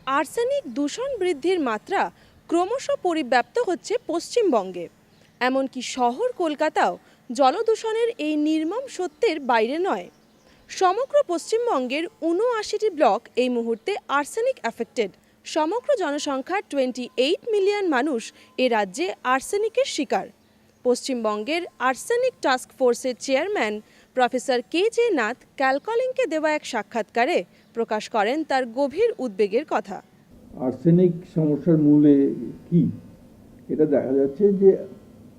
Arsenic দূষণ বৃদ্ধির মাত্রা ক্রমশ পরিব্যাপ্ত হচ্ছে পশ্চিমবঙ্গে। এমনকি শহর কলকাতাও জলদূষণের এই নির্মম সত্যের বাইরে নয়। সমগ্র পশ্চিমবঙ্গের ৭৯টি ব্লক এই মুহূর্তে আর্সেনিক অ্যাফেক্টেড। সমগ্র জনসংখ্যার 28 মিলিয়ন মানুষ এ রাজ্যে আর্সেনিকের শিকার। পশ্চিমবঙ্গের আর্সেনিক টাস্ক ফোর্সের চেয়ারম্যান প্রফেসর কে নাথ ক্যালকলিংকে দেওয়া এক সাক্ষাৎকারে প্রকাশ করেন তার গভীর উদ্বেগের কথা। আর্সেনিক সমস্যার মূলে কি এটা দেখা যাচ্ছে যে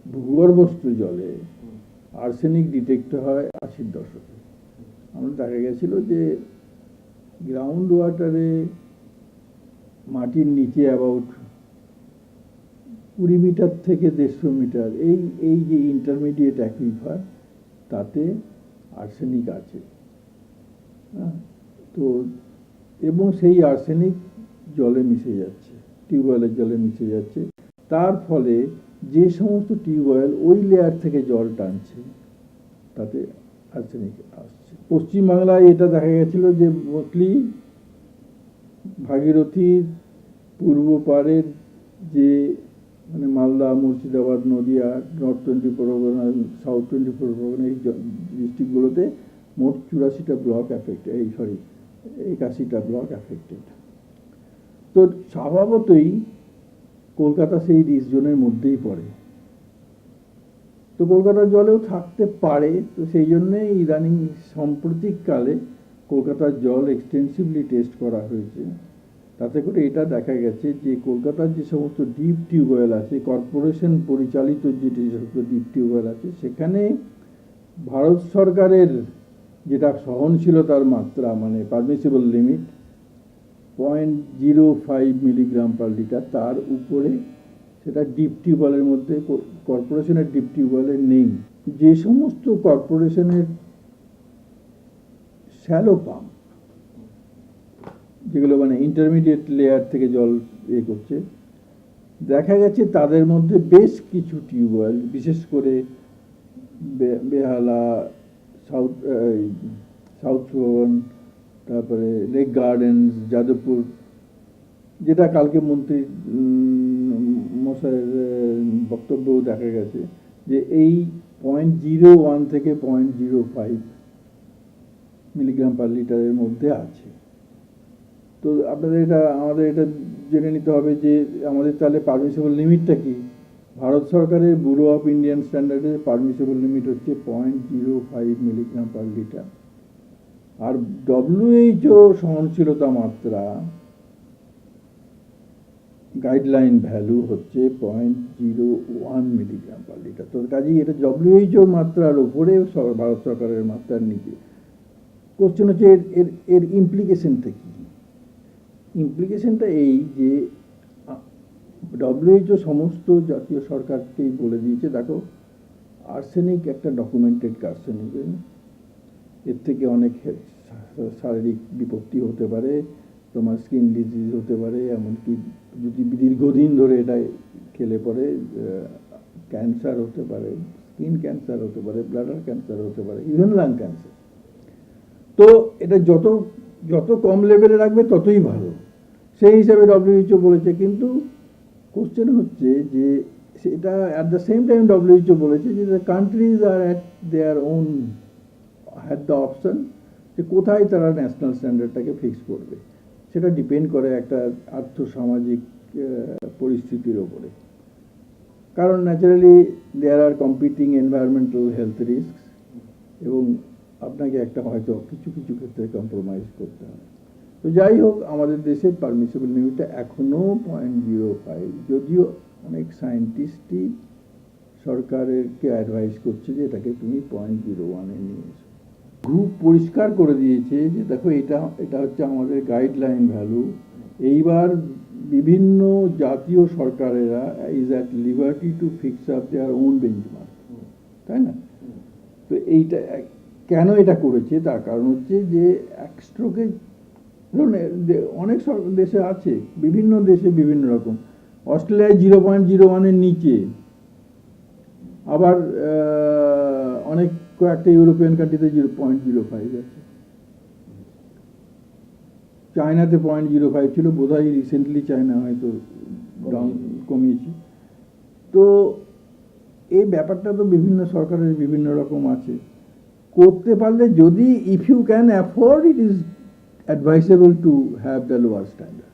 ভূগর্ভস্থ জলে আর্সেনিক ডিটেক্ট হয় 80-র দশকে। আমরা দেখা গেছিল যে গ্রাউন্ড ওয়াটারে মাটির নিচে অ্যাবাউট 20 মিটার থেকে 150 মিটার এই যে ইন্টারমিডিয়েট অ্যাকুইফার তাতে আর্সেনিক আছে। তো এবং সেই আর্সেনিক জলে মিশে যাচ্ছে, টিউবওয়েলের জলে মিশে যাচ্ছে। তার ফলে যে সমস্ত টিউবওয়েল ওই লেয়ার থেকে জল টানছে তাতে আর্সেনিক আসছে। পশ্চিমবাংলায় এটা দেখা গেছিল যে মোস্টলি ভাগীরথীর পূর্ব পাড়ের যে মানে মালদা, মুর্শিদাবাদ, নদিয়া, নর্থ 24 পরগনা, সাউথ 24 পরগনা এই ডিস্ট্রিক্টগুলোতে মোট 84টা ব্লক অ্যাফেক্টেড, 81টা ব্লক অ্যাফেক্টেড। তো স্বভাবতই কলকাতা সেই রিস্ক জোনের মধ্যেই পড়ে, তো কলকাতার জলেও থাকতে পারে। তো সেই জন্যে ইদানিং সাম্প্রতিককালে কলকাতার জল এক্সটেন্সিভলি টেস্ট করা হয়েছে। তাতে করে এটা দেখা গেছে যে কলকাতার যে সমস্ত ডিপ টিউবওয়েল আছে, কর্পোরেশন পরিচালিত যে সমস্ত ডিপ টিউবওয়েল আছে, সেখানে ভারত সরকারের যেটা সহনশীলতার মাত্রা মানে permissible limit 0.05 milligram per litre, তার উপরে সেটা ডিপ টিউবওয়েলের মধ্যে কর্পোরেশনের ডিপ টিউবওয়েলে নেই। যে সমস্ত কর্পোরেশনের শ্যালো পাম্প, যেগুলো মানে ইন্টারমিডিয়েট লেয়ার থেকে জল করছে, দেখা গেছে তাদের মধ্যে বেশ কিছু টিউবওয়েল, বিশেষ করে বেহালা, সাউথ ভবন, তারপরে লেক গার্ডেন্স, যাদবপুর, যেটা কালকে মন্ত্রী মশাইয়ের বক্তব্যও দেখা গেছে যে এই 0.01 থেকে 0.05 মিলিগ্রাম পার লিটারের মধ্যে আছে। তো আমাদের এটা জেনে নিতে হবে যে আমাদের তাহলে পারমিসিবল লিমিটটা কি। ভারত সরকারের ব্যুরো অফ ইন্ডিয়ান স্ট্যান্ডার্ডের পারমিসিবল লিমিট হচ্ছে 0.05 মিলিগ্রাম পার লিটার, আর WHO সহনশীলতা মাত্রা গাইডলাইন ভ্যালু হচ্ছে 0.01 মিলিগ্রাম পার লিটার। তো কাজেই এটা WHO মাত্রার উপরে ভারত সরকারের মাত্রার নিচে। কোশ্চেন হচ্ছে এর ইমপ্লিকেশনটা কি। ইমপ্লিকেশনটা এই যে WHO সমস্ত জাতীয় সরকারকেই বলে দিয়েছে, দেখো আর্সেনিক একটা ডকুমেন্টেড কার্সিনোজেন, এর থেকে অনেক শারীরিক বিপত্তি হতে পারে, তোমার স্কিন ডিজিজ হতে পারে, এমনকি যদি দীর্ঘদিন ধরে এটা খেলে পরে ক্যান্সার হতে পারে, স্কিন ক্যান্সার হতে পারে, ব্লাডার ক্যান্সার হতে পারে, ইভেন লাং ক্যান্সার। তো এটা যত কম লেভেলে রাখবে ততই ভালো, সেই হিসাবে WHO বলেছে। কিন্তু কোশ্চেন হচ্ছে যে সেটা at the same time WHO বলেছে যে the countries are at their own had the option যে কোথায় তারা ন্যাশনাল স্ট্যান্ডার্ডটাকে ফিক্স করবে। সেটা ডিপেন্ড করে একটা আর্থসামাজিক পরিস্থিতির ওপরে, কারণ ন্যাচারালি দেয়ার আর কম্পিটিং এনভায়রনমেন্টাল হেলথ রিস্ক, এবং আপনাকে একটা হয়তো কিছু ক্ষেত্রে কম্প্রোমাইজ করতে হয়। তো যাই হোক, আমাদের দেশের পারমিসিবল লিমিটটা এখনও 0.05, যদিও অনেক সায়েন্টিস্টই সরকারকে অ্যাডভাইস করছে যে এটাকে তুমি 0.01-এ নিয়ে এসো। গ্রুপ পরিষ্কার করে দিয়েছে যে দেখো এটা হচ্ছে আমাদের গাইডলাইন ভ্যালু। এইবার বিভিন্ন জাতীয় সরকারেরা is at liberty to fix up their own benchmark, তাই না? তো এইটা কেন এটা করেছে, তার কারণ হচ্ছে যে এক স্ট্রোকে অনেক দেশে আছে, বিভিন্ন দেশে বিভিন্ন রকম। অস্ট্রেলিয়ায় 0.01-এর নিচে, আবার অনেক কয়েকটা ইউরোপিয়ান কান্ট্রিতে 0.05 আছে। চায়নাতে 0.05 ছিল, বোধহয় রিসেন্টলি চায়না হয়তো ডাউন কমিয়েছে। তো এই ব্যাপারটা তো বিভিন্ন সরকারের বিভিন্ন রকম আছে। করতে পারলে যদি if you can afford, it is advisable to have the lower standard.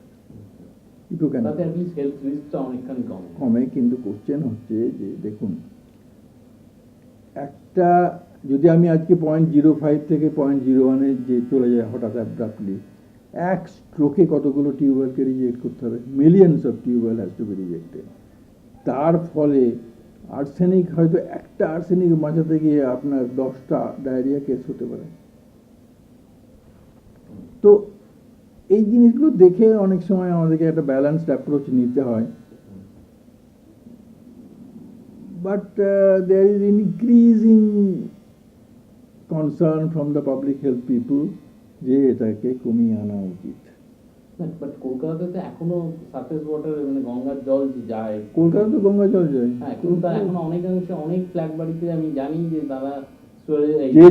If you can তাতে অ্যাটলিস্ট হেলথ রিস্কটা অনেকখানি কম। কমে, কিন্তু কোশ্চেন হচ্ছে যে দেখুন, একটা যদি আমি আজকে 0.05 থেকে 0.01 যে চলে যায় হঠাৎ অ্যাব্রাপ্টলি, এক স্ট্রোকে কতগুলো টিউবওয়েলকে রিজেক্ট করতে হবে, millions of tubewell has to be rejected. তার ফলে আর্সেনিক, হয়তো একটা আর্সেনিক বাঁচাতে গিয়ে আপনার 10টা ডায়রিয়া কেস হতে পারে। তো এই জিনিসগুলো দেখে অনেক সময় আমাদেরকে একটা ব্যালেন্সড অ্যাপ্রোচ নিতে হয়। But there is increasing concern from the public health people যে এটাকে কমিয়ে আনা উচিত। বাট কলকাতাতে তো এখনো সারফেস ওয়াটার মানে গঙ্গার জল যে যায়, কলকাতা তো গঙ্গা জল যায়। হ্যাঁ, কিন্তু তার এখনো অনেকাংশে অনেক ফ্ল্যাট বাড়িতে আমি জানি যে তারা যে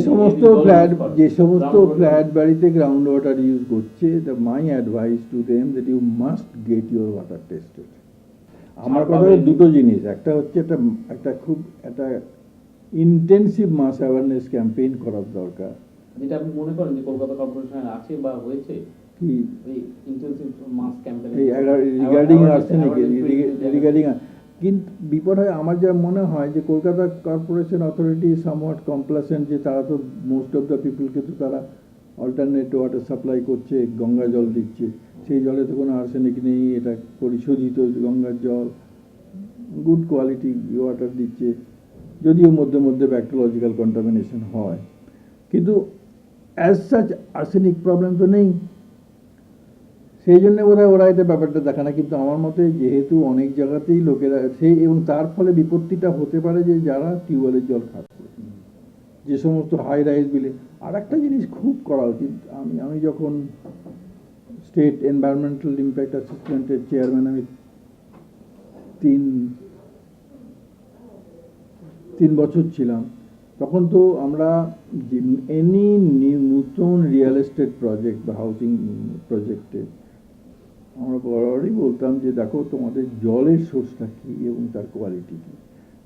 সমস্ত ফ্ল্যাট বাড়িতে গ্রাউন্ড ওয়াটার ইউজ করছে, my advice to them that you must get your water tested. আমার কথা দুটো জিনিস, একটা হচ্ছে একটা খুব একটা ইন্টেন্সিভ মাস অ্যাওয়ারনেস ক্যাম্পেইন করার দরকার। যেটা আপনি মনে করেন যে কলকাতা কর্পোরেশনের আছে বা হয়েছে কি এই ইন্টেনসিভ মাস ক্যাম্পেইন রিগার্ডিং আর্সেনিক, রিগার্ডিং, কিন্তু বিপদ হয় আমার যা মনে হয় যে কলকাতা কর্পোরেশন অথরিটি সামওয়াট কমপ্লাসেন্ট, যে তারা তো মোস্ট অফ দ্য পিপলকে তো তারা অল্টারনেট ওয়াটার সাপ্লাই করছে, গঙ্গা জল দিচ্ছে, সেই জলে তো কোনো আর্সেনিক নেই, এটা পরিশোধিত গঙ্গার জল, গুড কোয়ালিটি ওয়াটার দিচ্ছে, যদিও মধ্যে মধ্যে ব্যাকটেরিওলজিক্যাল কন্টামিনেশন হয়, কিন্তু অ্যাজ সাচ আর্সেনিক প্রবলেম তো নেই। সেই জন্য বোধহয় ওরা এটা ব্যাপারটা দেখে না। কিন্তু আমার মতে যেহেতু অনেক জায়গাতেই লোকেরা সেই, এবং তার ফলে বিপত্তিটা হতে পারে যে যারা টিউবওয়েলের জল খাচ্ছে, যে সমস্ত হাই রাইজ বিলে। আর একটা জিনিস খুব করা উচিত, আমি যখন স্টেট এনভায়রনমেন্টাল ইম্প্যাক্ট অ্যাসেসমেন্টের চেয়ারম্যান আমি 3 বছর ছিলাম, তখন তো আমরা এনি নতুন রিয়েল এস্টেট প্রজেক্ট বা হাউসিং প্রজেক্টে আমরা বরাবরই বলতাম যে দেখো তোমাদের জলের সোর্সটা কী এবং তার কোয়ালিটি কী।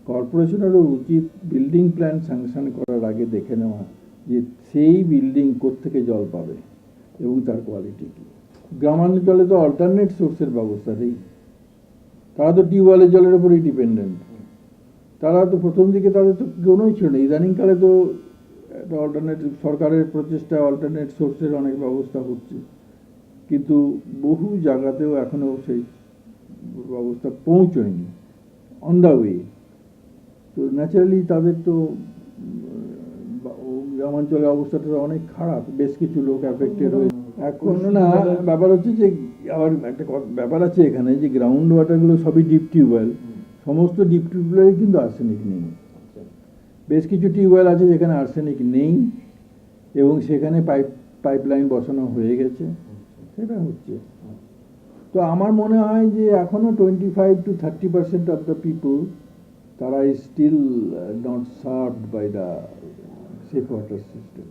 কর্পোরেশনেরও উচিত বিল্ডিং প্ল্যান স্যাংশন করার আগে দেখে নেওয়া যে সেই বিল্ডিং কোত্থেকে জল পাবে এবং তার কোয়ালিটি কী। গ্রামাঞ্চলে তো অল্টারনেট সোর্সের ব্যবস্থা নেই, তারা তো টিউবওয়েলের জলের উপরেই ডিপেন্ডেন্ট। তারা তো প্রথম দিকে তাদের তো কোনোই ছিল না, ইদানিংকালে তো একটা অল্টারনেটিভ সরকারের প্রচেষ্টা, অল্টারনেট সোর্সের অনেক ব্যবস্থা হচ্ছে, কিন্তু বহু জায়গাতেও এখনও সেই ব্যবস্থা পৌঁছয়নি, অন দ্য ওয়ে। তো ন্যাচারালি তাদের তো গ্রামাঞ্চলের অবস্থাটা অনেক খারাপ, বেশ কিছু লোক অ্যাফেক্টেড হয়েছে। এখন না, ব্যাপার হচ্ছে যে আবার একটা ব্যাপার আছে এখানে, যে গ্রাউন্ড ওয়াটারগুলো সবই ডিপ টিউবওয়েল, সমস্ত ডিপ টিউবওয়েলে কিন্তু আর্সেনিক নেই। বেশ কিছু টিউবওয়েল আছে যেখানে আর্সেনিক নেই এবং সেখানে পাইপলাইন বসানো হয়ে গেছে, সেটা হচ্ছে। তো আমার মনে হয় যে এখনও 25 to 30% অফ দ্য পিপল, তারা is still not served by the safe water system.